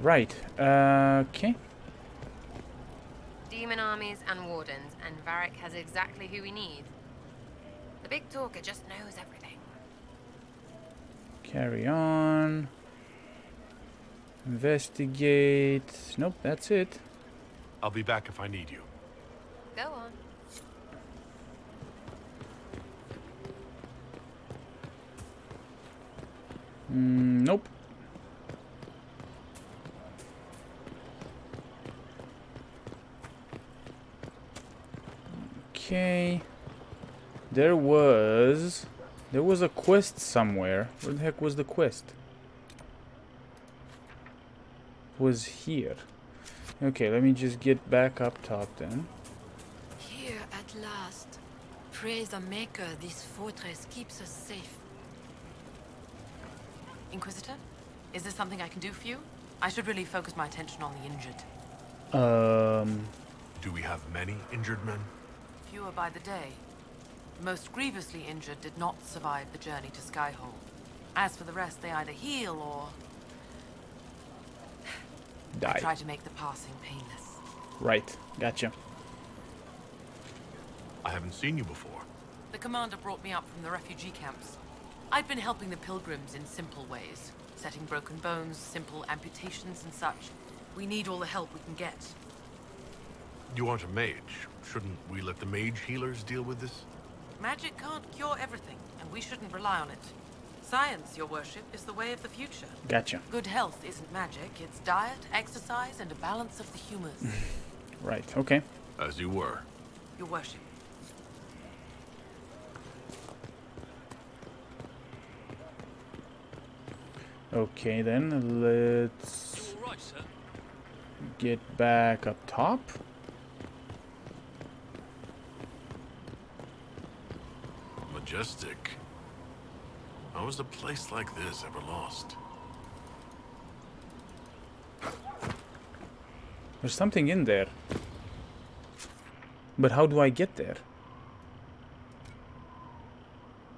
Right. Okay. Demon armies and wardens, and Varric has exactly who we need. The big talker just knows everything. Carry on. Investigate. Nope, that's it. I'll be back if I need you. Go on. Nope. Okay. There was a quest somewhere. Where the heck was the quest? It was here. Okay, let me just get back up top then. Here at last. Praise the Maker, this fortress keeps us safe. Inquisitor? Is there something I can do for you? I should really focus my attention on the injured. Do we have many injured men? Fewer by the day. The most grievously injured did not survive the journey to Skyhold. As for the rest, they either heal or... Die. try to make the passing painless. Right, gotcha. I haven't seen you before. The commander brought me up from the refugee camps. I'd been helping the pilgrims in simple ways. Setting broken bones, simple amputations and such. We need all the help we can get. You aren't a mage. Shouldn't we let the mage healers deal with this? Magic can't cure everything, and we shouldn't rely on it. Science, your worship, is the way of the future. Gotcha. Good health isn't magic, it's diet, exercise, and a balance of the humors. Right, okay. As you were. Your worship. Okay then, let's get back up top. Majestic. How was a place like this ever lost? There's something in there. But how do I get there?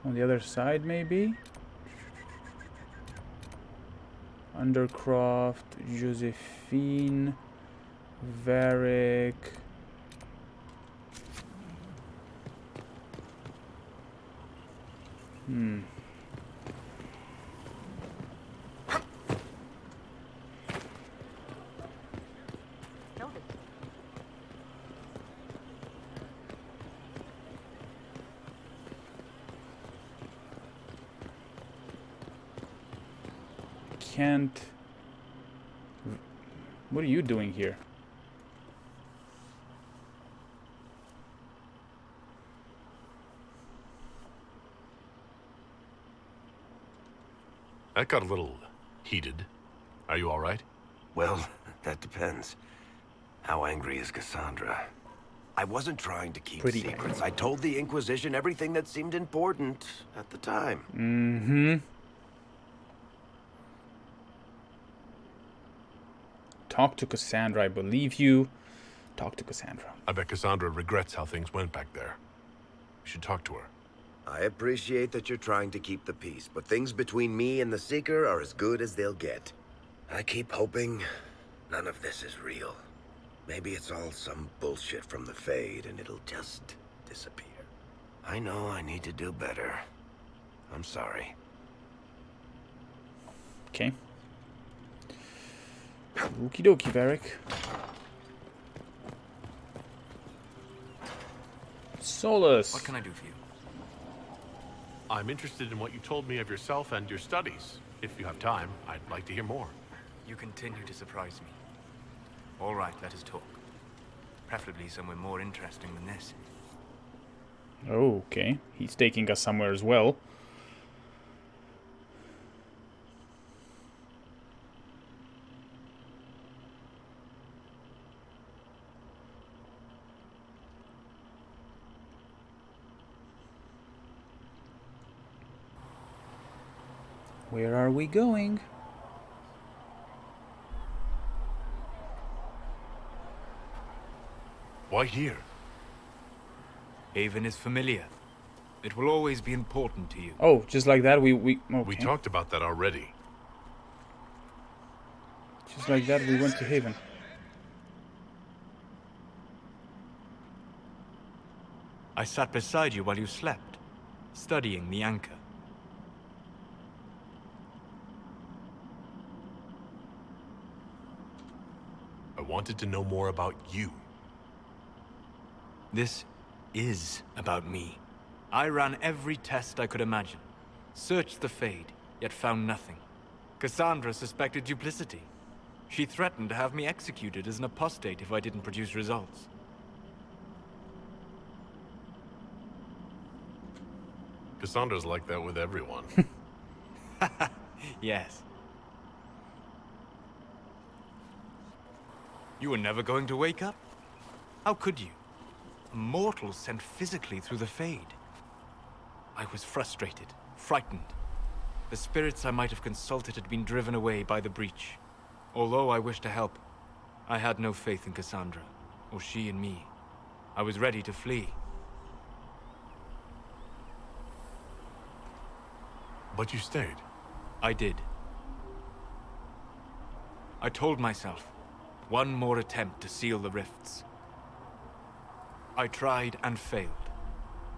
On the other side, maybe? Undercroft, Josephine, Varric. Can't... What are you doing here? That got a little heated. Are you all right? Well, that depends. How angry is Cassandra? I wasn't trying to keep Pretty secrets. I told the Inquisition everything that seemed important at the time. Mm-hmm. Talk to Cassandra, I believe you. Talk to Cassandra. I bet Cassandra regrets how things went back there. You should talk to her. I appreciate that you're trying to keep the peace, but things between me and the Seeker are as good as they'll get. I keep hoping none of this is real. Maybe it's all some bullshit from the Fade and it'll just disappear. I know I need to do better. I'm sorry. Okay. Okie dokie, Varric. Solus. What can I do for you? I'm interested in what you told me of yourself and your studies. If you have time, I'd like to hear more. You continue to surprise me. All right, let us talk. Preferably somewhere more interesting than this. Okay. He's taking us somewhere as well. Where are we going? Why here? Haven is familiar. It will always be important to you. Oh, just like that, we okay. We talked about that already. Just like that, we went to Haven. I sat beside you while you slept, studying the anchor. I wanted to know more about you. This is about me. I ran every test I could imagine. Searched the Fade, yet found nothing. Cassandra suspected duplicity. She threatened to have me executed as an apostate if I didn't produce results. Cassandra's like that with everyone. Yes. You were never going to wake up? How could you? A mortal sent physically through the Fade. I was frustrated, frightened. The spirits I might have consulted had been driven away by the breach. Although I wished to help, I had no faith in Cassandra, or she in me. I was ready to flee. But you stayed. I did. I told myself, one more attempt to seal the rifts. I tried and failed.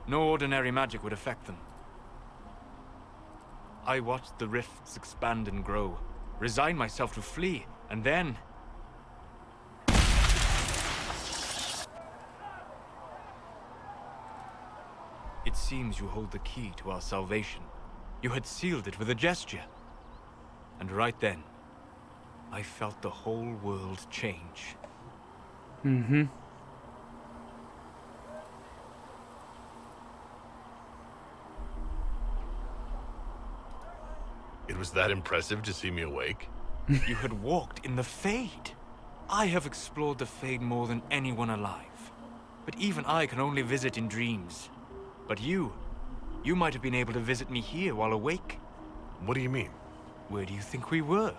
No ordinary magic would affect them. I watched the rifts expand and grow, resigned myself to flee, and then... It seems you hold the key to our salvation. You had sealed it with a gesture. And right then, I felt the whole world change. Mm-hmm. It was that impressive to see me awake? You had walked in the Fade. I have explored the Fade more than anyone alive. But even I can only visit in dreams. But you might have been able to visit me here while awake. What do you mean? Where do you think we were?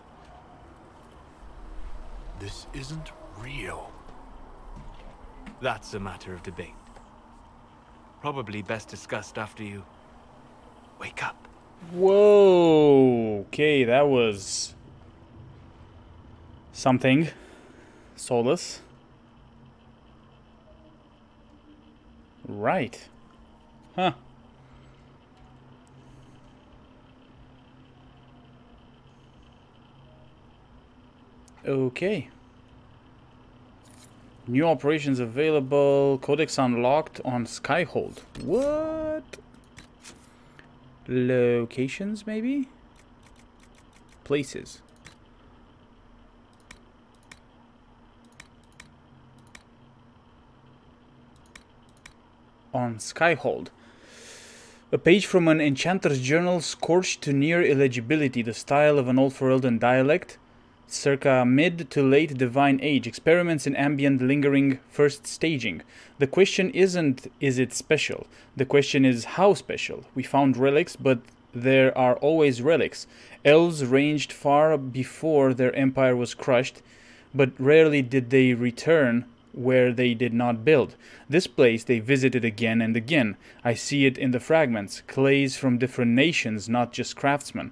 This isn't real. That's a matter of debate. Probably best discussed after you wake up. Whoa! Okay, that was something. Solus. Right. Huh. Okay. New operations available. Codex unlocked on Skyhold. What? Locations, maybe? Places. On Skyhold. A page from an enchanter's journal, scorched to near illegibility, the style of an old Ferelden dialect, circa mid to late Divine Age, experiments in ambient lingering first staging. The question isn't, is it special? The question is, how special? We found relics, but there are always relics. Elves ranged far before their empire was crushed, but rarely did they return where they did not build. This place they visited again and again. I see it in the fragments. Clays from different nations, not just craftsmen.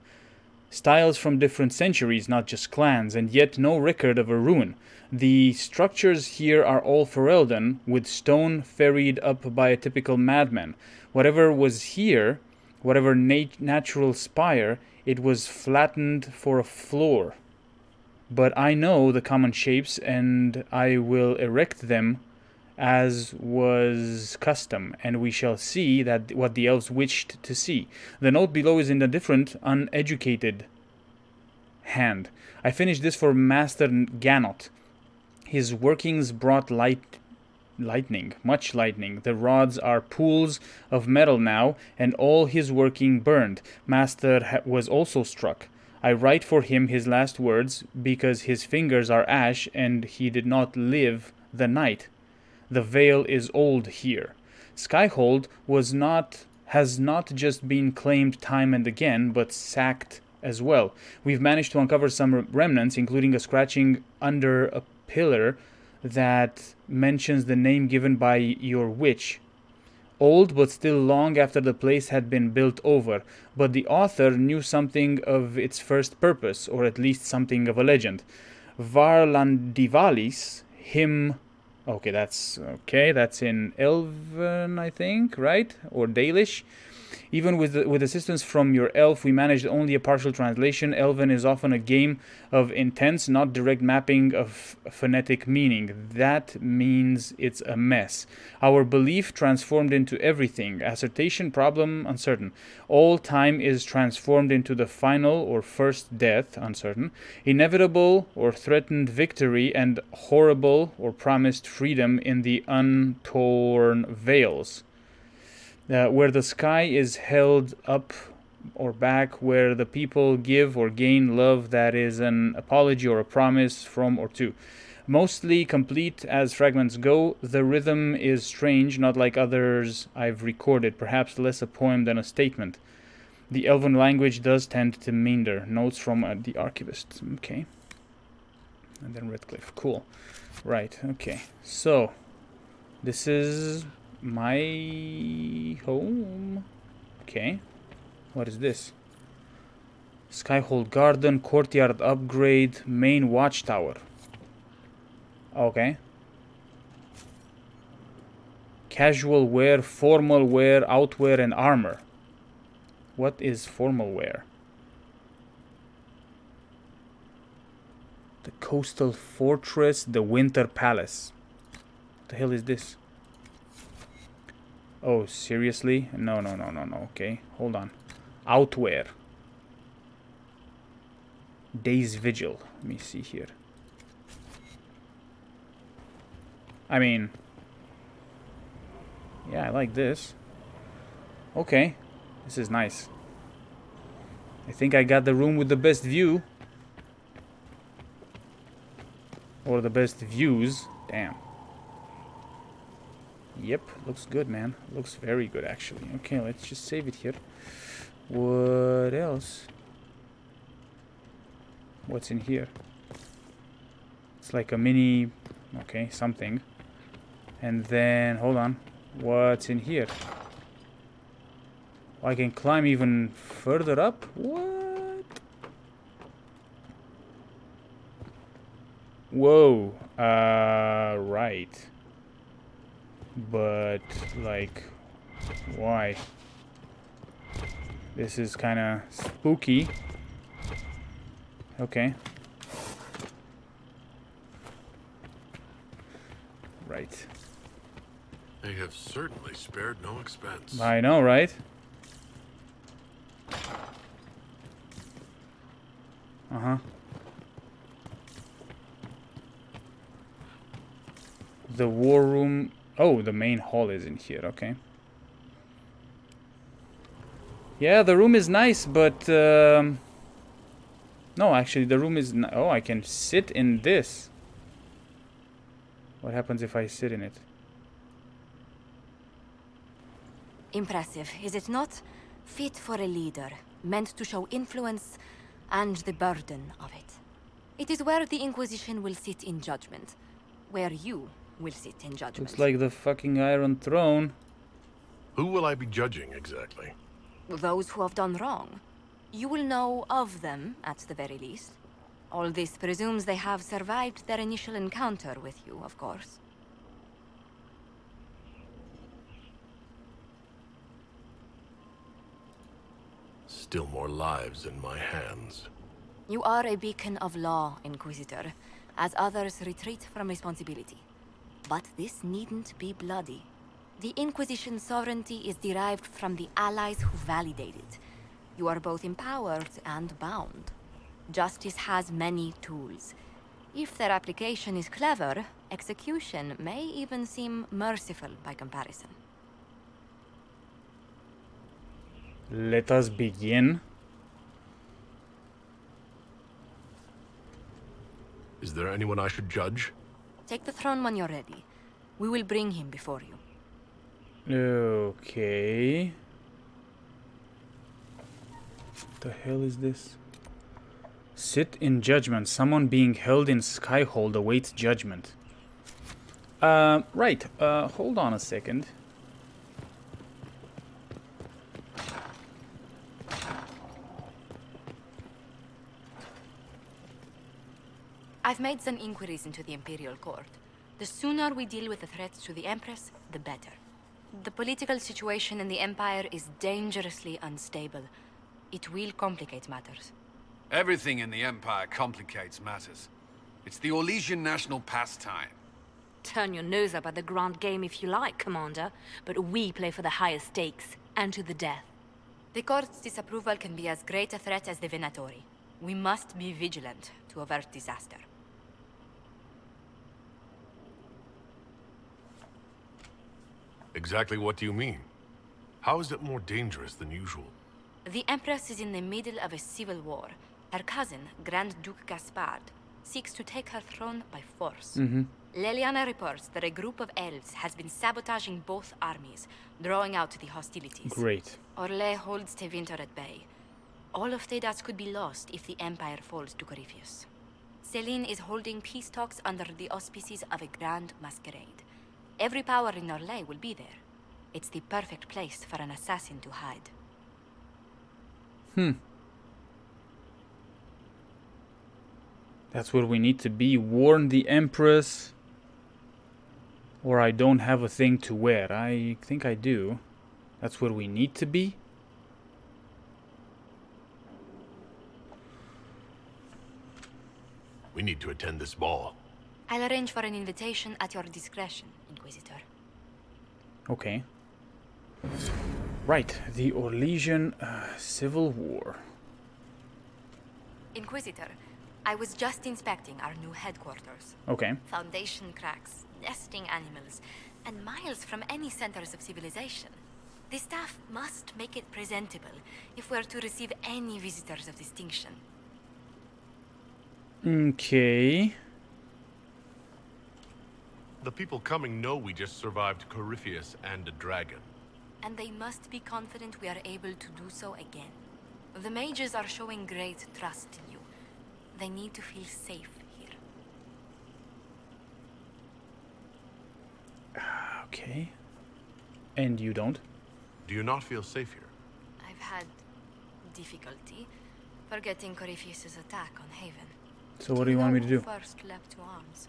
Styles from different centuries, not just clans, and yet no record of a ruin. The structures here are all Ferelden, with stone ferried up by a typical madman. Whatever was here, whatever natural spire, it was flattened for a floor. But I know the common shapes, and I will erect them as was custom, and we shall see that what the elves wished to see. The note below is in a different, uneducated hand. I finished this for Master Ganot. His workings brought lightning, much lightning. The rods are pools of metal now, and all his working burned. Master was also struck. I write for him his last words, because his fingers are ash, and he did not live the night. The veil is old here. Skyhold has not just been claimed time and again, but sacked as well. We've managed to uncover some remnants, including a scratching under a pillar that mentions the name given by your witch. Old, but still long after the place had been built over, but the author knew something of its first purpose, or at least something of a legend. Varlandivalis, him... Okay, that's in Elven, I think, right? Or Dalish. Even with assistance from your elf, we managed only a partial translation. Elven is often a game of intense, not direct mapping of phonetic meaning. That means it's a mess. Our belief transformed into everything. Assertion, problem, uncertain. All time is transformed into the final or first death, uncertain. Inevitable or threatened victory, and horrible or promised freedom in the untorn veils. Where the sky is held up or back, where the people give or gain love that is an apology or a promise from or to. Mostly complete as fragments go, the rhythm is strange, not like others I've recorded, perhaps less a poem than a statement. The Elven language does tend to meander. Notes from the archivist. Okay. And then Redcliffe. Cool. Right, okay. So, this is... my home. Okay. What is this? Skyhold Garden, courtyard upgrade, main watchtower. Okay. Casual wear, formal wear, outwear, and armor. What is formal wear? The coastal fortress, the winter palace. What the hell is this? Oh, seriously? No. Okay, hold on. Outwear. Day's Vigil. Let me see here. I mean... yeah, I like this. Okay. This is nice. I think I got the room with the best view. Or the best views. Damn. Yep, looks good, man. Looks very good, actually. Okay, let's just save it here. What else? What's in here? It's like a mini... okay, something. And then, hold on. What's in here? Oh, I can climb even further up? What? Whoa. Right. But, like, why? This is kind of spooky. Okay. Right. They have certainly spared no expense. I know, right? Uh-huh. The war room... oh, the main hall is in here, okay. Yeah, the room is nice, but... no, actually, the room is... oh, I can sit in this. What happens if I sit in it? Impressive, is it not? Fit for a leader, meant to show influence and the burden of it. It is where the Inquisition will sit in judgment. Where you will sit in judgment. Looks like the fucking Iron Throne. Who will I be judging exactly? Those who have done wrong. You will know of them, at the very least. All this presumes they have survived their initial encounter with you, of course. Still more lives in my hands. You are a beacon of law, Inquisitor, as others retreat from responsibility. But this needn't be bloody. The Inquisition's sovereignty is derived from the allies who validate it. You are both empowered and bound. Justice has many tools. If their application is clever, execution may even seem merciful by comparison. Let us begin. Is there anyone I should judge? Take the throne when you're ready. We will bring him before you. Okay. What the hell is this? Sit in judgment. Someone being held in Skyhold awaits judgment. Right. Hold on a second. I've made some inquiries into the Imperial Court. The sooner we deal with the threats to the Empress, the better. The political situation in the Empire is dangerously unstable. It will complicate matters. Everything in the Empire complicates matters. It's the Orlesian national pastime. Turn your nose up at the grand game if you like, Commander, but we play for the highest stakes, and to the death. The Court's disapproval can be as great a threat as the Venatori. We must be vigilant to avert disaster. Exactly what do you mean? How is it more dangerous than usual? The Empress is in the middle of a civil war. Her cousin, Grand Duke Gaspard, seeks to take her throne by force. Leliana reports that a group of elves has been sabotaging both armies, drawing out the hostilities. Great. Orlais holds Tevinter at bay. All of Thedas could be lost if the Empire falls to Corypheus. Celine is holding peace talks under the auspices of a grand masquerade. Every power in Orlais will be there. It's the perfect place for an assassin to hide. That's where we need to be. Warn the Empress. Or I don't have a thing to wear. I think I do. That's where we need to be. We need to attend this ball. I'll arrange for an invitation at your discretion, Inquisitor. Okay. Right, the Orlesian Civil War. Inquisitor, I was just inspecting our new headquarters. Okay. Foundation cracks, nesting animals, and miles from any centers of civilization. The staff must make it presentable if we're to receive any visitors of distinction. Okay. The people coming know we just survived Corypheus and a dragon. And they must be confident we are able to do so again. The mages are showing great trust in you. They need to feel safe here. Okay. And you don't? Do you not feel safe here? I've had difficulty forgetting Corypheus' attack on Haven. So what do you want me to do? Who first leapt to arms?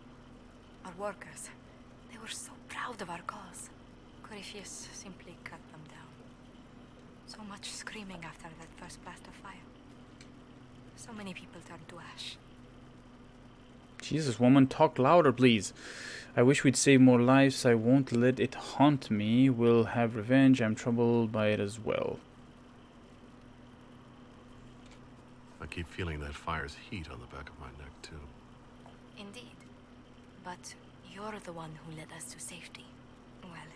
Our workers. They were so proud of our cause. Corypheus simply cut them down. So much screaming after that first blast of fire. So many people turned to ash. Jesus, woman, talk louder, please. I wish we'd save more lives. I won't let it haunt me. We'll have revenge. I'm troubled by it as well. I keep feeling that fire's heat on the back of my neck, too. Indeed. But you're the one who led us to safety. Well,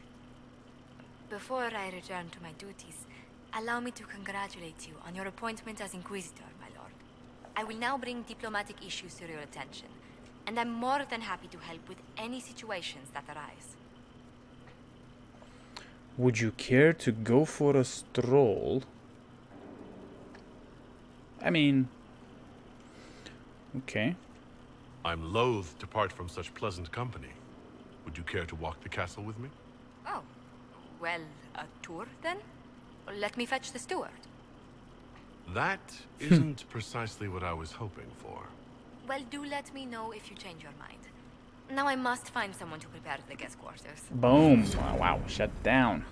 before I return to my duties, allow me to congratulate you on your appointment as Inquisitor, my lord. I will now bring diplomatic issues to your attention, and I'm more than happy to help with any situations that arise. Would you care to go for a stroll? I mean... Okay. I'm loath to part from such pleasant company. Would you care to walk the castle with me? Oh, well, a tour then? Let me fetch the steward. That isn't precisely what I was hoping for. Well, do let me know if you change your mind. Now I must find someone to prepare the guest quarters. Boom. Wow, wow. Shut down.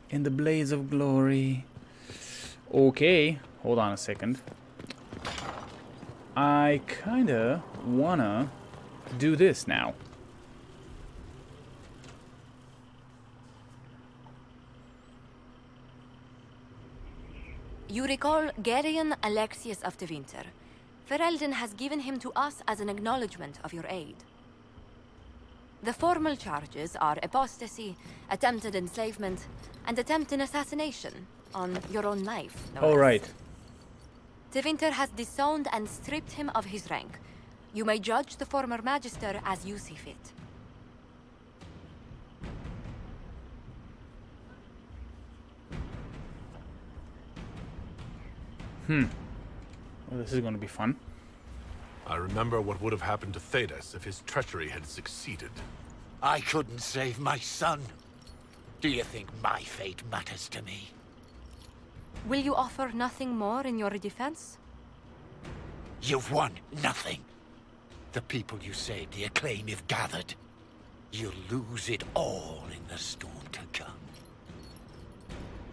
In the blaze of glory. Okay. Hold on a second. I kinda wanna do this now. You recall Gerion Alexius of Tevinter. Ferelden has given him to us as an acknowledgement of your aid. The formal charges are apostasy, attempted enslavement, and attempted assassination on your own life. No All less. right. Tevinter has disowned and stripped him of his rank. You may judge the former magister as you see fit. Well, this is going to be fun. I remember what would have happened to Thedas if his treachery had succeeded. I couldn't save my son. Do you think my fate matters to me? Will you offer nothing more in your defense? You've won nothing. The people you saved, the acclaim you've gathered. You'll lose it all in the storm to come.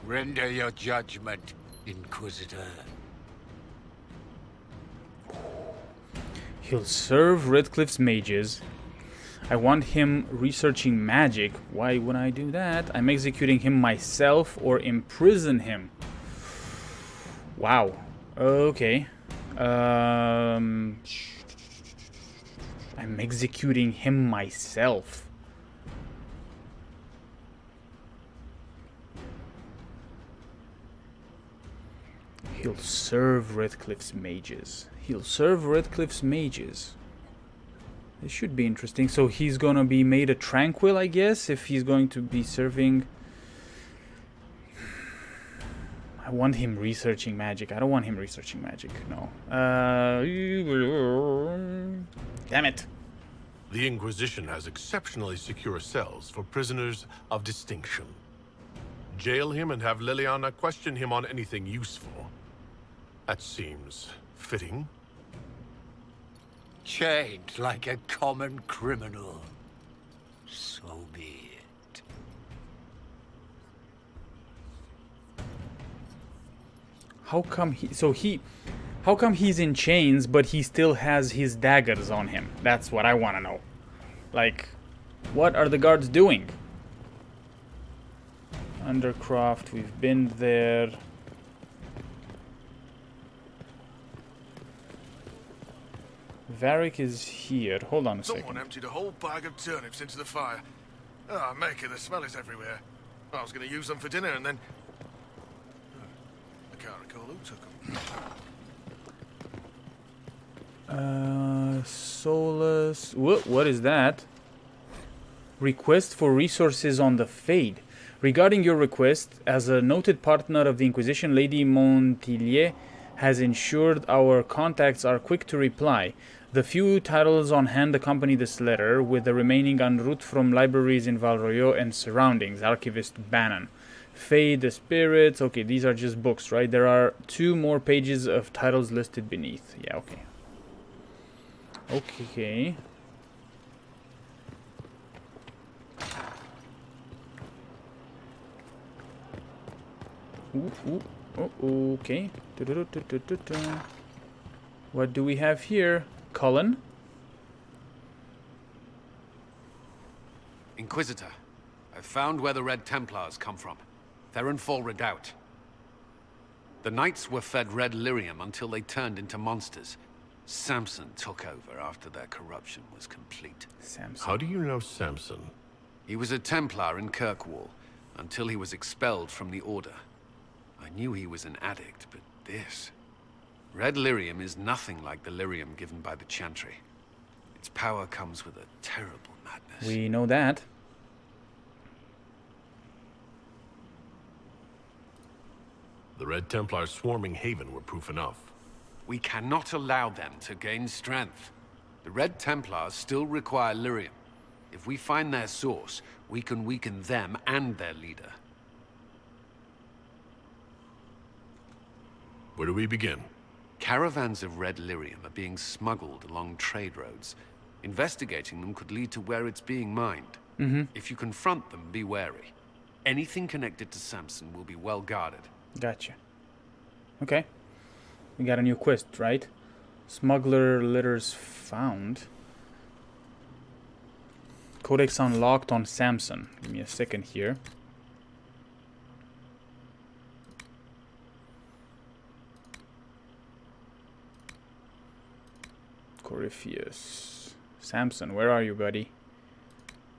Render your judgment, Inquisitor. He'll serve Redcliffe's mages. I want him researching magic. Why would I do that? I'm executing him myself or imprison him. Wow. Okay. I'm executing him myself. He'll serve Redcliffe's mages. He'll serve Redcliffe's mages. This should be interesting. So he's gonna be made a tranquil, I guess, if he's going to be serving. I want him researching magic. I don't want him researching magic. No. Damn it. The Inquisition has exceptionally secure cells for prisoners of distinction. Jail him and have Liliana question him on anything useful. That seems fitting. Chained like a common criminal. So be it. How come he's in chains, but he still has his daggers on him? That's what I want to know. Like, what are the guards doing? Undercroft, we've been there. Varric is here. Hold on a second. Someone emptied a whole bag of turnips into the fire. Ah, oh, Maker, the smell is everywhere. I was going to use them for dinner and then... I can't recall who took them. Solus... What is that? Request for resources on the Fade. Regarding your request, as a noted partner of the Inquisition, Lady Montillier has ensured our contacts are quick to reply. The few titles on hand accompany this letter, with the remaining en route from libraries in Valroyo and surroundings. Archivist Bannon. Fade the Spirits. Okay, these are just books, right? There are 2 more pages of titles listed beneath. Yeah, okay. Okay. Okay. What do we have here? Cullen? Inquisitor, I've found where the Red Templars come from. Therenfall Redoubt. The Knights were fed red lyrium until they turned into monsters. Samson took over after their corruption was complete. Samson. How do you know Samson? He was a Templar in Kirkwall, until he was expelled from the Order. I knew he was an addict, but this... Red lyrium is nothing like the lyrium given by the Chantry. Its power comes with a terrible madness. We know that. The Red Templars swarming Haven were proof enough. We cannot allow them to gain strength. The Red Templars still require lyrium. If we find their source, we can weaken them and their leader. Where do we begin? Caravans of red lyrium are being smuggled along trade roads. Investigating them could lead to where it's being mined. If you confront them, be wary. Anything connected to Samson will be well guarded. Gotcha. Okay. We got a new quest, right? Smuggler letters found. Codex unlocked on Samson. Give me a second here. Corypheus. Samson, where are you, buddy?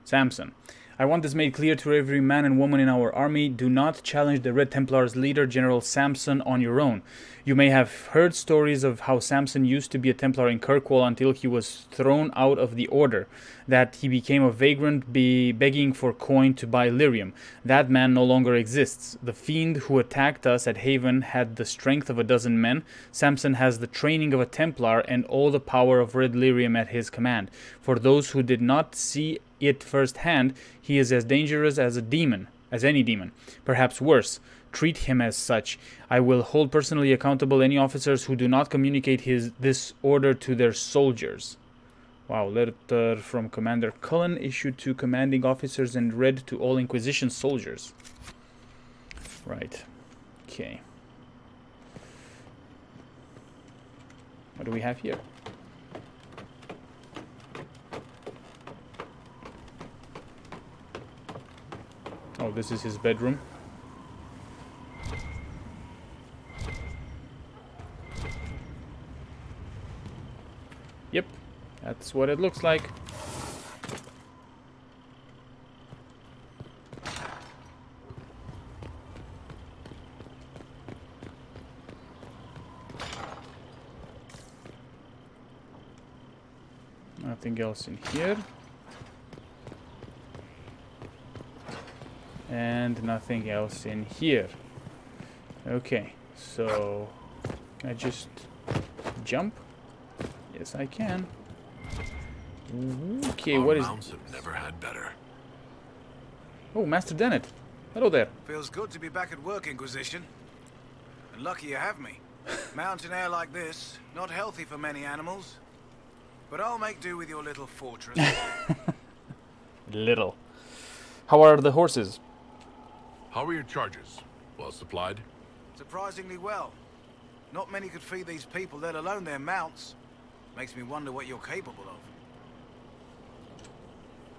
Samson. I want this made clear to every man and woman in our army. Do not challenge the Red Templars' leader, General Samson, on your own. You may have heard stories of how Samson used to be a Templar in Kirkwall until he was thrown out of the Order, that he became a vagrant begging for coin to buy lyrium. That man no longer exists. The fiend who attacked us at Haven had the strength of a dozen men. Samson has the training of a Templar and all the power of red lyrium at his command. For those who did not see it firsthand, he is as dangerous as any demon, perhaps worse. Treat him as such. I will hold personally accountable any officers who do not communicate this order to their soldiers. Wow, letter from Commander Cullen issued to commanding officers and read to all Inquisition soldiers. Right. Okay. What do we have here? Oh, this is his bedroom. Yep, that's what it looks like. Nothing else in here. And nothing else in here. Okay, so can I just jump? Yes, I can. Okay, what is... mounts have never had better. Oh, Master Dennett. Hello there. Feels good to be back at work, Inquisition. And lucky you have me. Mountain air like this, not healthy for many animals. But I'll make do with your little fortress. Little. How are the horses? How are your charges? Well supplied? Surprisingly well. Not many could feed these people, let alone their mounts. Makes me wonder what you're capable of.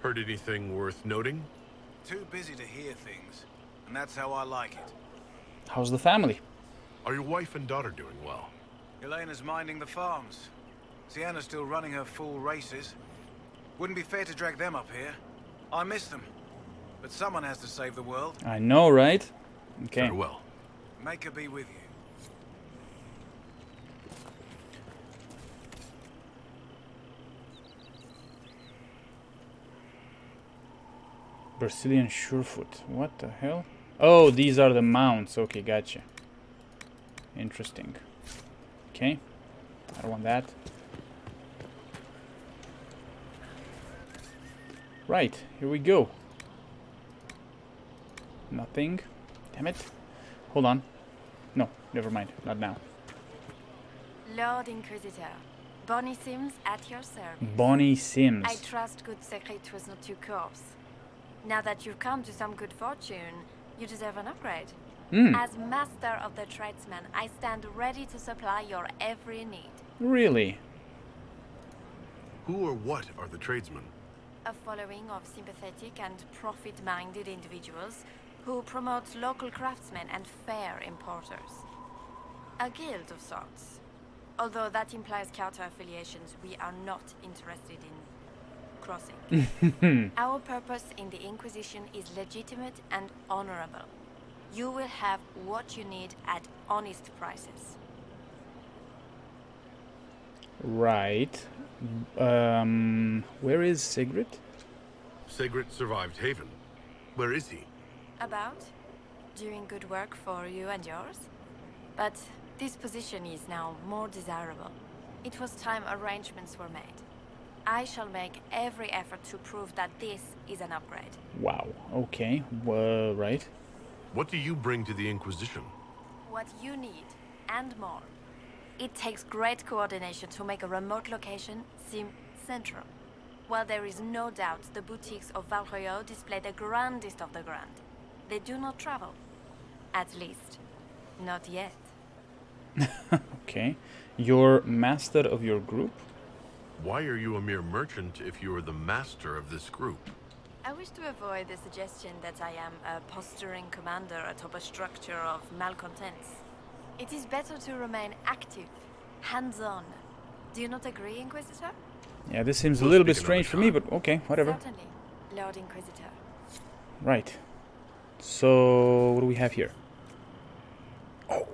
Heard anything worth noting? Too busy to hear things, and that's how I like it. How's the family? Are your wife and daughter doing well? Elena's minding the farms. Sienna's still running her full races. Wouldn't be fair to drag them up here. I miss them. But someone has to save the world. I know, right? Okay. Farewell. Make her be with you. Brazilian Surefoot. What the hell? Oh, these are the mounts. Okay, gotcha. Interesting. Okay. I don't want that. Right, here we go. Nothing. Damn it. Hold on. No, never mind. Not now. Lord Inquisitor, Bonnie Sims at your service. Bonnie Sims. I trust good secret was not too coarse. Now that you've come to some good fortune, you deserve an upgrade. As master of the tradesman, I stand ready to supply your every need. Really? Who or what are the tradesmen? A following of sympathetic and profit-minded individuals who promote local craftsmen and fair importers. A guild of sorts. Although that implies counter-affiliations we are not interested in crossing. Our purpose in the Inquisition is legitimate and honorable. You will have what you need at honest prices. Right. Where is Sigrid? Sigrid survived Haven. Where is he? About? Doing good work for you and yours? But this position is now more desirable. It was time arrangements were made. I shall make every effort to prove that this is an upgrade. Wow. Okay. Well, right. What do you bring to the Inquisition? What you need, and more. It takes great coordination to make a remote location seem central. While there is no doubt the boutiques of Valroyo display the grandest of the grand, they do not travel. At least, not yet. Okay. You're master of your group? Why are you a mere merchant if you are the master of this group? I wish to avoid the suggestion that I am a posturing commander atop a structure of malcontents. It is better to remain active, hands-on. Do you not agree, Inquisitor? Yeah, this seems a little bit strange for me, but okay, whatever. Certainly, Lord Inquisitor. Right. So, what do we have here? Oh,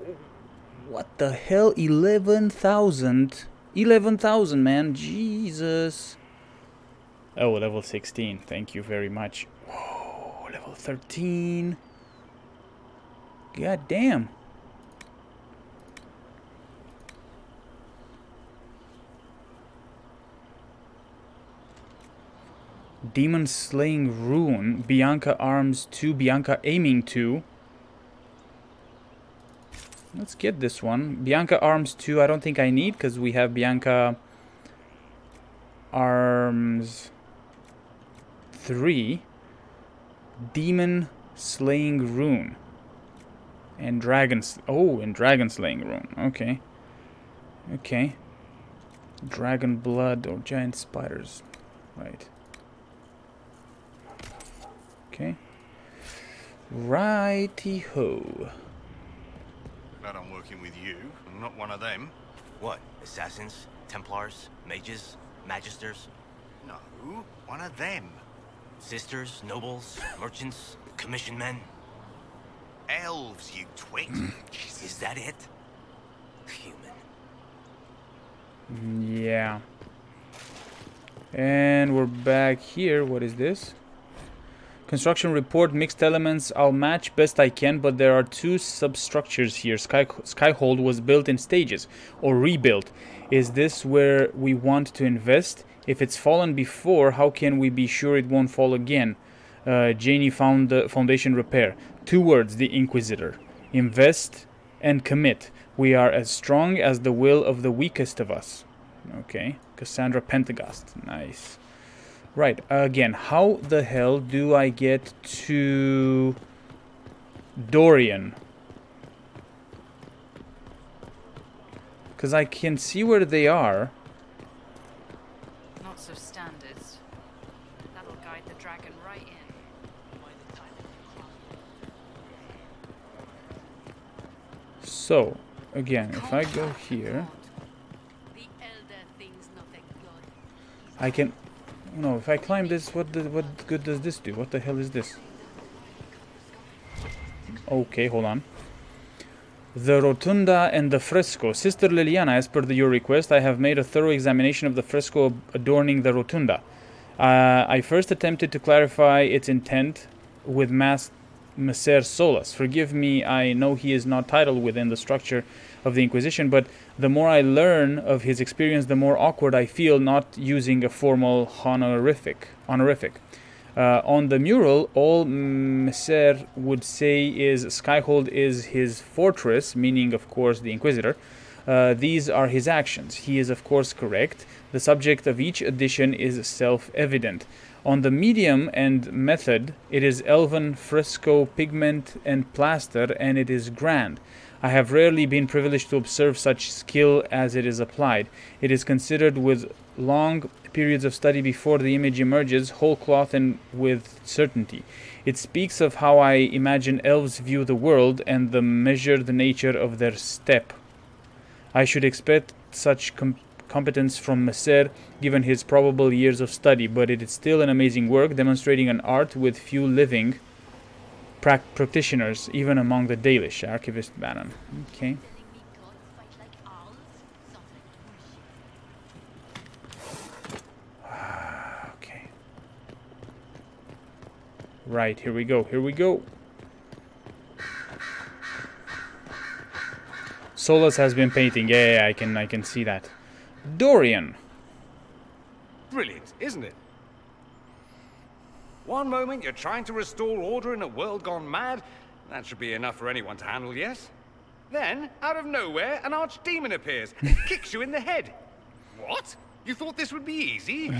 what the hell? 11,000? 11,000, man. Jesus. Oh, level 16. Thank you very much. Whoa, level 13. God damn. Demon Slaying Rune. Bianca Arms 2. Bianca Aiming 2. Let's get this one. Bianca Arms 2 I don't think I need because we have Bianca Arms 3. Demon Slaying Rune. And Dragon... Oh, and Dragon Slaying Rune. Okay. Okay. Dragon Blood or Giant Spiders. Right. Okay. Righty-ho. Glad I'm working with you. I'm not one of them. What? Assassins? Templars? Mages? Magisters? No, one of them. Sisters? Nobles? Merchants? Commission men? Elves, you twit. Is that it? Human. Yeah. And we're back here. What is this? Construction report, mixed elements. I'll match best I can, but there are 2 substructures here. Skyhold was built in stages, or rebuilt. Is this where we want to invest? If it's fallen before, how can we be sure it won't fall again? Janie found the foundation repair. 2 words, the Inquisitor. Invest and commit. We are as strong as the will of the weakest of us. Okay. Cassandra Pentagast. Nice. Right, again, how the hell do I get to Dorian? Because I can see where they are. Not so standard. That'll guide the dragon right in. So, again, if I go here, I can... No, if I climb this, what good does this do? What the hell is this? Okay, hold on. The rotunda and the fresco. Sister Liliana, as per your request, I have made a thorough examination of the fresco adorning the rotunda. I first attempted to clarify its intent with Messer Solas. Forgive me, I know he is not titled within the structure of the Inquisition, but the more I learn of his experience, the more awkward I feel not using a formal honorific. On the mural, all Messer would say is Skyhold is his fortress, meaning, of course, the Inquisitor. These are his actions. He is, of course, correct. The subject of each edition is self-evident. On the medium and method, it is elven, fresco, pigment, and plaster, and it is grand. I have rarely been privileged to observe such skill as it is applied. It is considered with long periods of study before the image emerges, whole cloth and with certainty. It speaks of how I imagine elves view the world and the measured nature of their step. I should expect such competence from Messer, given his probable years of study, but it is still an amazing work, demonstrating an art with few living practitioners, even among the Dalish. Archivist Bannon. Okay. Okay. Right, here we go. Here we go. Solas has been painting. Yeah, I can see that. Dorian. Brilliant, isn't it? One moment you're trying to restore order in a world gone mad. That should be enough for anyone to handle, yes? Then, out of nowhere, an archdemon appears and kicks you in the head. What? You thought this would be easy?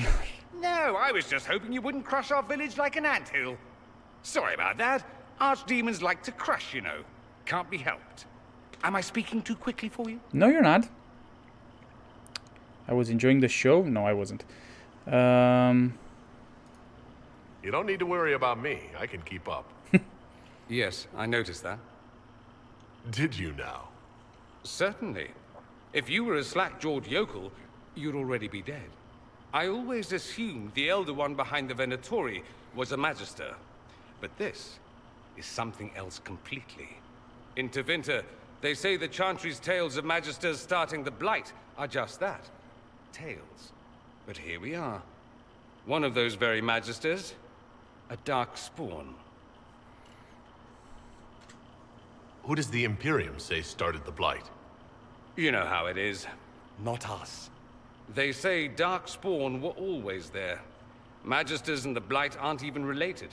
No, I was just hoping you wouldn't crush our village like an anthill. Sorry about that. Archdemons like to crush, you know. Can't be helped. Am I speaking too quickly for you? No, you're not. I was enjoying the show. No, I wasn't. You don't need to worry about me. I can keep up. Yes, I noticed that. Did you now? Certainly. If you were a slack-jawed yokel, you'd already be dead. I always assumed the Elder One behind the Venatori was a Magister. But this is something else completely. In Tevinter, they say the Chantry's tales of Magisters starting the Blight are just that. Tales. But here we are. One of those very Magisters. A darkspawn. Who does the Imperium say started the Blight? You know how it is. Not us. They say darkspawn were always there. Magisters and the Blight aren't even related.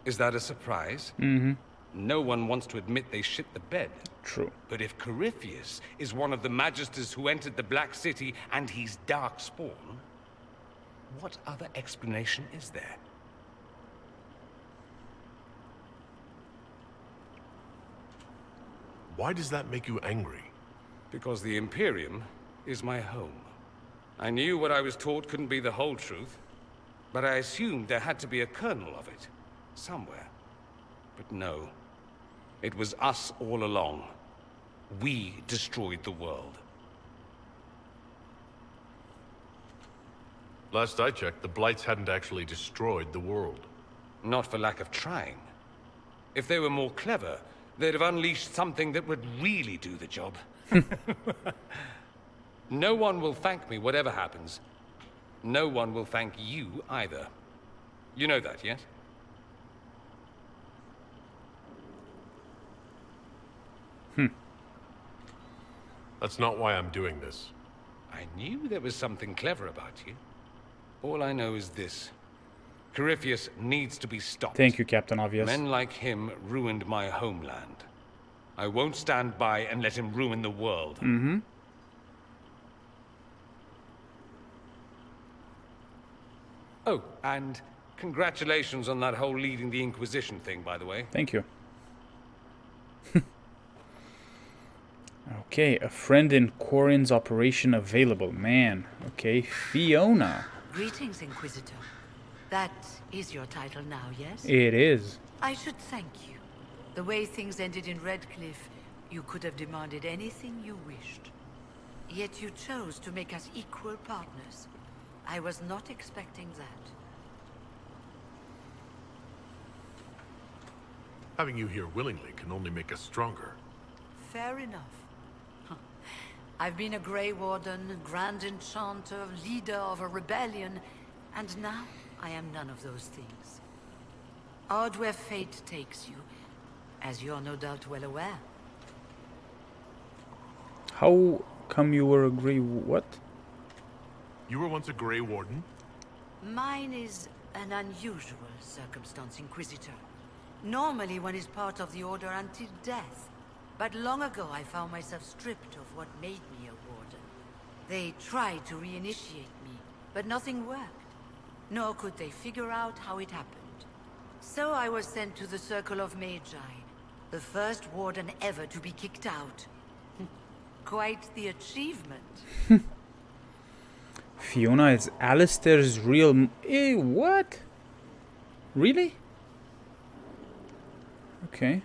Is that a surprise? Mm-hmm. No one wants to admit they shit the bed. True. But if Corypheus is one of the Magisters who entered the Black City and he's darkspawn, what other explanation is there? Why does that make you angry? Because the Imperium is my home. I knew what I was taught couldn't be the whole truth, but I assumed there had to be a kernel of it, somewhere. But no, it was us all along. We destroyed the world. Last I checked, the Blights hadn't actually destroyed the world. Not for lack of trying. If they were more clever, they'd have unleashed something that would really do the job. No one will thank me, whatever happens. No one will thank you either. You know that, yes? That's not why I'm doing this. I knew there was something clever about you. All I know is this. Corypheus needs to be stopped. Thank you, Captain Obvious. Men like him ruined my homeland. I won't stand by and let him ruin the world. Mm-hmm. Oh, and congratulations on that whole leading the Inquisition thing, by the way. Thank you. Okay, a friend in Quarren's operation available. Man, okay, Fiona. Greetings, Inquisitor. That is your title now, yes? It is. I should thank you. The way things ended in Redcliffe, you could have demanded anything you wished. Yet you chose to make us equal partners. I was not expecting that. Having you here willingly can only make us stronger. Fair enough. I've been a Grey Warden, Grand Enchanter, leader of a rebellion, and now I am none of those things. Odd where fate takes you, as you're no doubt well aware. How come you were a Grey... what? You were once a Grey Warden? Mine is an unusual circumstance, Inquisitor. Normally one is part of the Order until death. But long ago I found myself stripped of what made me a Warden. They tried to reinitiate me, but nothing worked. Nor could they figure out how it happened. So I was sent to the Circle of Magi, the first Warden ever to be kicked out. Quite the achievement. Fiona is Alistair's real... what? Really? Okay.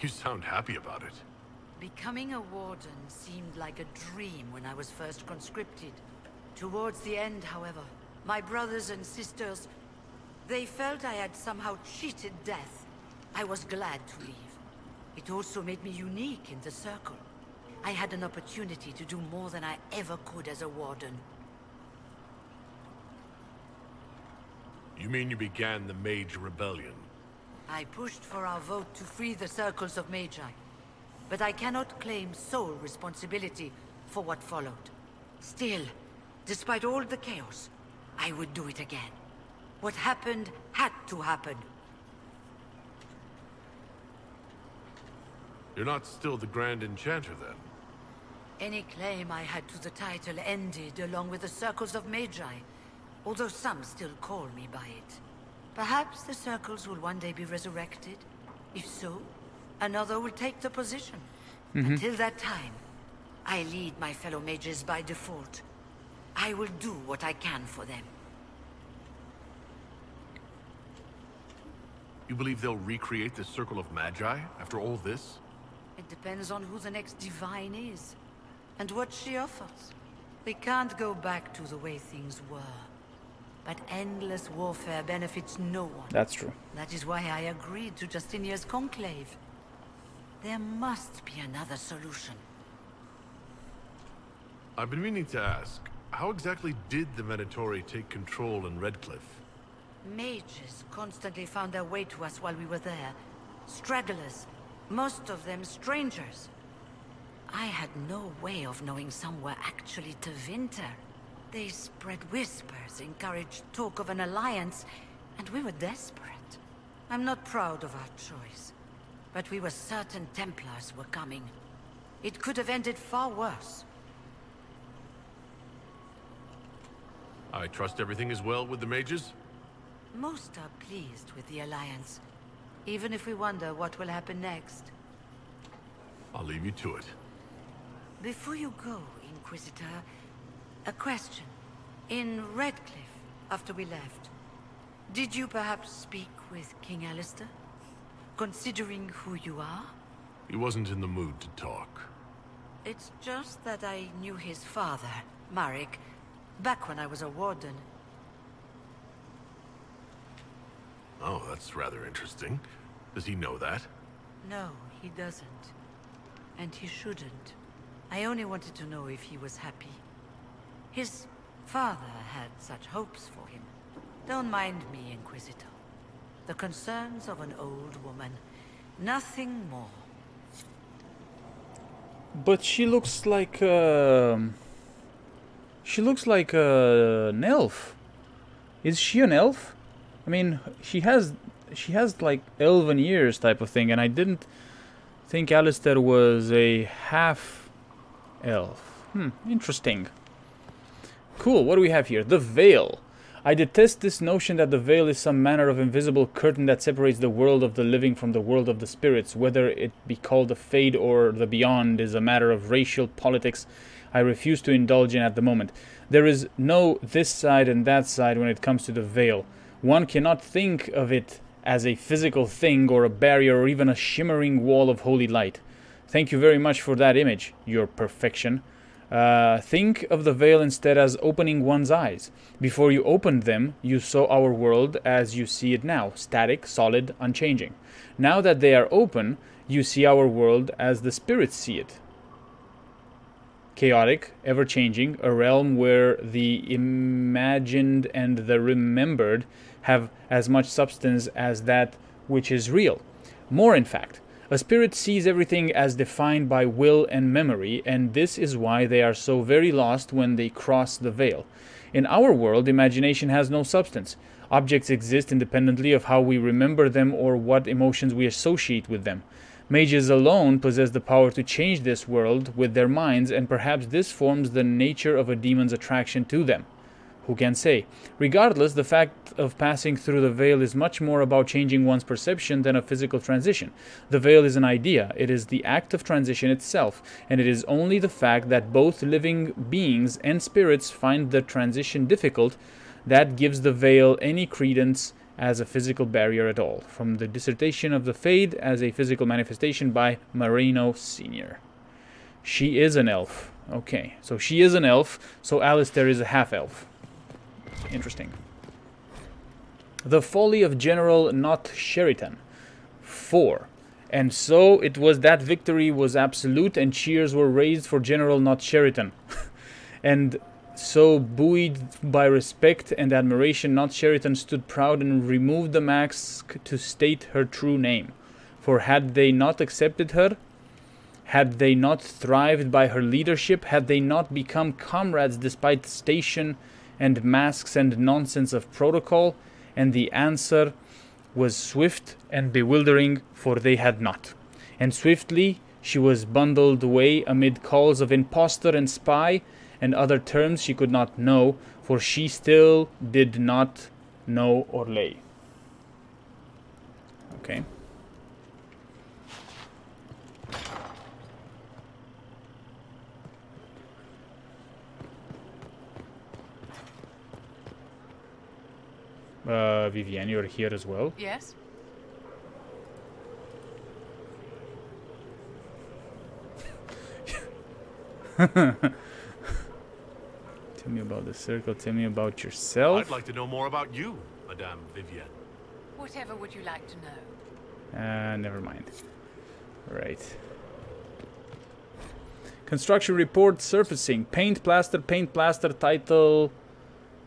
You sound happy about it. Becoming a Warden seemed like a dream when I was first conscripted. Towards the end, however, my brothers and sisters, they felt I had somehow cheated death. I was glad to leave. It also made me unique in the Circle. I had an opportunity to do more than I ever could as a Warden. You mean you began the Mage Rebellion? I pushed for our vote to free the Circles of Magi, but I cannot claim sole responsibility for what followed. Still, despite all the chaos, I would do it again. What happened had to happen. You're not still the Grand Enchanter, then? Any claim I had to the title ended along with the Circles of Magi, although some still call me by it. Perhaps the Circles will one day be resurrected. If so, another will take the position. Until that time, I lead my fellow mages by default. I will do what I can for them. You believe they'll recreate the Circle of Magi after all this? It depends on who the next Divine is, and what she offers. We can't go back to the way things were. But endless warfare benefits no one. That's true. That is why I agreed to Justinia's Conclave. There must be another solution. I've been meaning to ask, how exactly did the Venatori take control in Redcliffe? Mages constantly found their way to us while we were there. Stragglers, most of them strangers. I had no way of knowing some were actually Tevinter. They spread whispers, encouraged talk of an alliance, and we were desperate. I'm not proud of our choice, but we were certain Templars were coming. It could have ended far worse. I trust everything is well with the mages? Most are pleased with the Alliance, even if we wonder what will happen next. I'll leave you to it. Before you go, Inquisitor, a question. In Redcliffe, after we left, did you perhaps speak with King Alistair? Considering who you are? He wasn't in the mood to talk. It's just that I knew his father, Marek, back when I was a warden. Oh, that's rather interesting. Does he know that? No, he doesn't. And he shouldn't. I only wanted to know if he was happy. His father had such hopes for him. Don't mind me, Inquisitor. The concerns of an old woman. Nothing more. But she looks like she looks like an elf. Is she an elf? I mean, she has like elven ears type of thing, and I didn't think Alistair was a half elf. Interesting. Cool, what do we have here? The Veil. I detest this notion that the veil is some manner of invisible curtain that separates the world of the living from the world of the spirits. Whether it be called the Fade or the Beyond is a matter of racial politics I refuse to indulge in at the moment. There is no this side and that side when it comes to the veil. One cannot think of it as a physical thing or a barrier or even a shimmering wall of holy light. Thank you very much for that image, your perfection. Think of the veil instead as opening one's eyes. Before you opened them, you saw our world as you see it now, static, solid, unchanging. Now that they are open, you see our world as the spirits see it. Chaotic, ever-changing, a realm where the imagined and the remembered have as much substance as that which is real. More, in fact. A spirit sees everything as defined by will and memory, and this is why they are so very lost when they cross the veil. In our world, imagination has no substance. Objects exist independently of how we remember them or what emotions we associate with them. Mages alone possess the power to change this world with their minds, and perhaps this forms the nature of a demon's attraction to them. Who can say? Regardless, the fact of passing through the veil is much more about changing one's perception than a physical transition. The veil is an idea, it is the act of transition itself, and it is only the fact that both living beings and spirits find the transition difficult that gives the veil any credence as a physical barrier at all. From the dissertation of the Fade as a physical manifestation by Marino Sr. She is an elf. Okay, so she is an elf, so Alistair is a half-elf. Interesting. The Folly of General Not Sheraton. 4. And so it was that victory was absolute and cheers were raised for General Not Sheraton. And so, buoyed by respect and admiration, Not Sheraton stood proud and removed the mask to state her true name. For had they not accepted her, had they not thrived by her leadership, had they not become comrades despite station and masks and nonsense of protocol, and the answer was swift and bewildering, for they had not. And swiftly she was bundled away amid calls of impostor and spy, and other terms she could not know, for she still did not know Orlais. Okay. Vivienne, you're here as well? Yes? Tell me about the circle, tell me about yourself. I'd like to know more about you, Madame Vivienne. Whatever would you like to know? Never mind. Right. Construction report surfacing. Paint, plaster, title,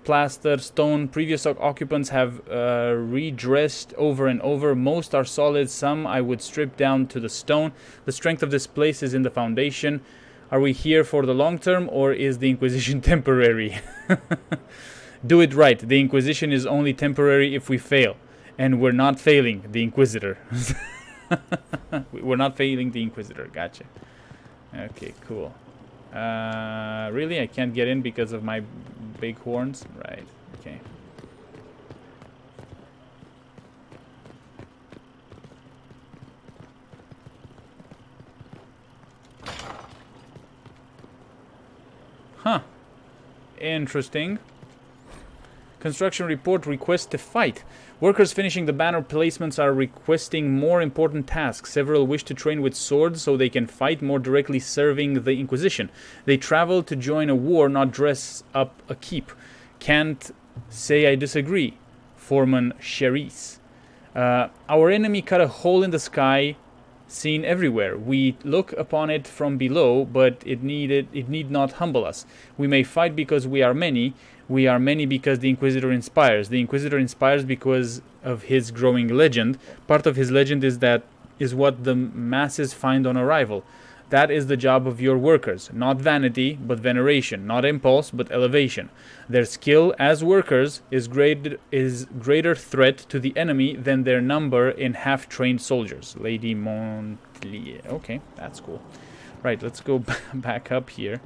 plaster, stone. Previous occupants have redressed over and over. Most are solid, some I would strip down to the stone. The strength of this place is in the foundation. Are we here for the long term, or is the Inquisition temporary? Do it right. The Inquisition is only temporary if we fail. And we're not failing the Inquisitor. We're not failing the Inquisitor. Gotcha. Okay, cool. Really? I can't get in because of my big horns? Right, okay. Huh. Interesting. Construction report request to fight. Workers finishing the banner placements are requesting more important tasks. Several wish to train with swords so they can fight more directly serving the Inquisition. They travel to join a war, not dress up a keep. Can't say I disagree. Foreman Cherise. Our enemy cut a hole in the sky, seen everywhere. We look upon it from below, but it need not humble us. We may fight because we are many. We are many because the Inquisitor inspires. The Inquisitor inspires because of his growing legend. Part of his legend is what the masses find on arrival. That is the job of your workers. Not vanity, but veneration. Not impulse, but elevation. Their skill as workers is greater threat to the enemy than their number in half-trained soldiers. Lady Montlier. Okay, that's cool. Right, let's go back up here.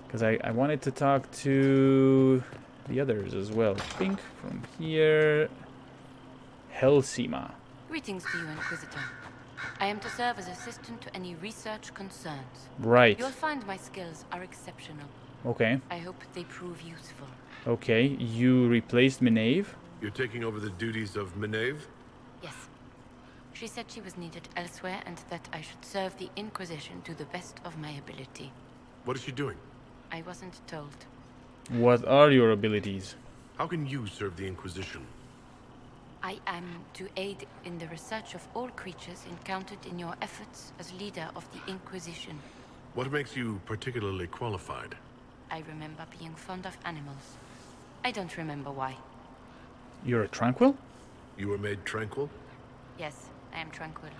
Because I wanted to talk to the others as well. Pink from here. Helsima. Greetings to you, Inquisitor. I am to serve as assistant to any research concerns. Right. You'll find my skills are exceptional. Okay. I hope they prove useful. Okay, you replaced Minave? You're taking over the duties of Minave? Yes. She said she was needed elsewhere and that I should serve the Inquisition to the best of my ability. What is she doing? I wasn't told. What are your abilities? How can you serve the Inquisition? I am to aid in the research of all creatures encountered in your efforts as leader of the Inquisition. What makes you particularly qualified? I remember being fond of animals. I don't remember why. You're a tranquil? You were made tranquil? Yes, I am tranquil.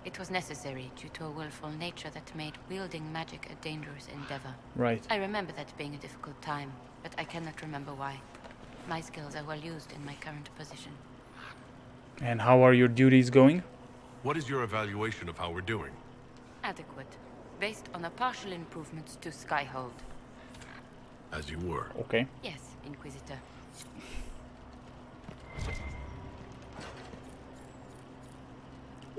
It was necessary due to a willful nature that made wielding magic a dangerous endeavor. Right. I remember that being a difficult time, but I cannot remember why. My skills are well used in my current position. And how are your duties going? What is your evaluation of how we're doing? Adequate, based on the partial improvements to Skyhold. As you were. Okay. Yes, Inquisitor.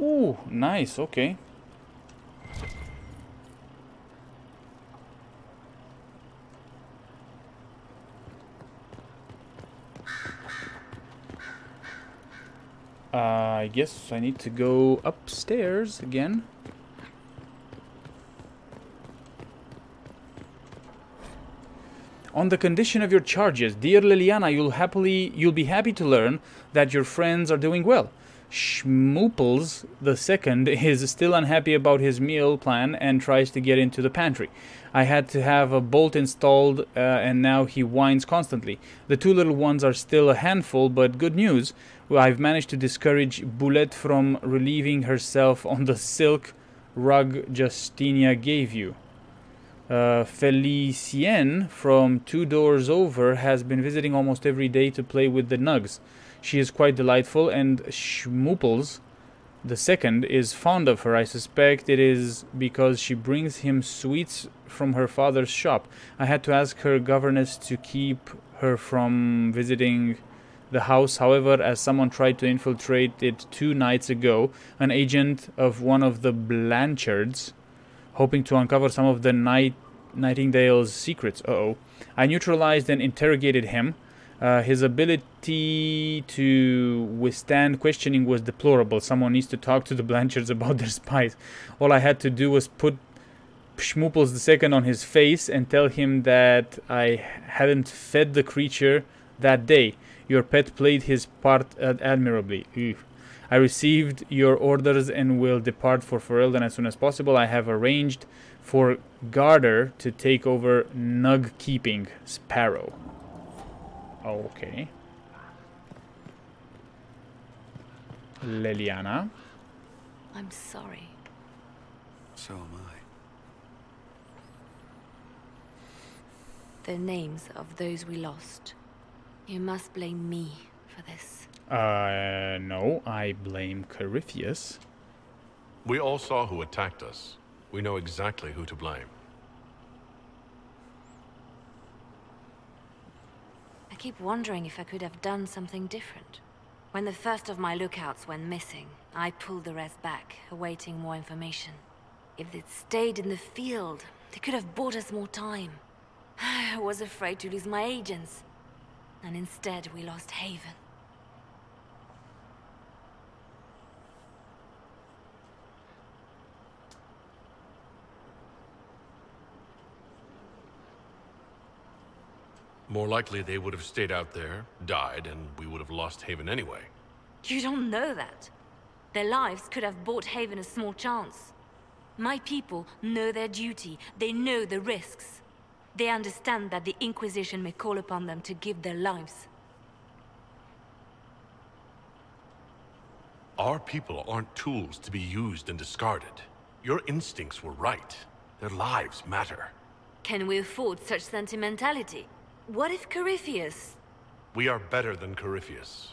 Ooh, nice, okay. I guess I need to go upstairs again. On the condition of your charges, dear Liliana, you'll be happy to learn that your friends are doing well. Schmooples II is still unhappy about his meal plan and tries to get into the pantry. I had to have a bolt installed and now he whines constantly. The two little ones are still a handful, but good news. I've managed to discourage Boulette from relieving herself on the silk rug Justinia gave you. Felicien from 2 doors over has been visiting almost every day to play with the nugs. She is quite delightful, and Schmooples II is fond of her. I suspect it is because she brings him sweets from her father's shop. I had to ask her governess to keep her from visiting the house. However, as someone tried to infiltrate it 2 nights ago, an agent of one of the Blanchards, hoping to uncover some of the Nightingale's secrets. I neutralized and interrogated him. His ability to withstand questioning was deplorable. Someone needs to talk to the Blanchards about their spies. All I had to do was put Schmooples II on his face and tell him that I hadn't fed the creature that day. Your pet played his part admirably. I received your orders and will depart for Ferelden as soon as possible. I have arranged for Garter to take over Nug Keeping Sparrow. Okay. Liliana. I'm sorry. So am I. The names of those we lost. You must blame me for this. No, I blame Corypheus. We all saw who attacked us. We know exactly who to blame. keep wondering if I could have done something different. When the first of my lookouts went missing, I pulled the rest back, awaiting more information. If they'd stayed in the field, they could have bought us more time. I was afraid to lose my agents. And instead, we lost Haven. More likely they would have stayed out there, died, and we would have lost Haven anyway. You don't know that. Their lives could have bought Haven a small chance. My people know their duty. They know the risks. They understand that the Inquisition may call upon them to give their lives. Our people aren't tools to be used and discarded. Your instincts were right. Their lives matter. Can we afford such sentimentality? What if Corypheus... We are better than Corypheus.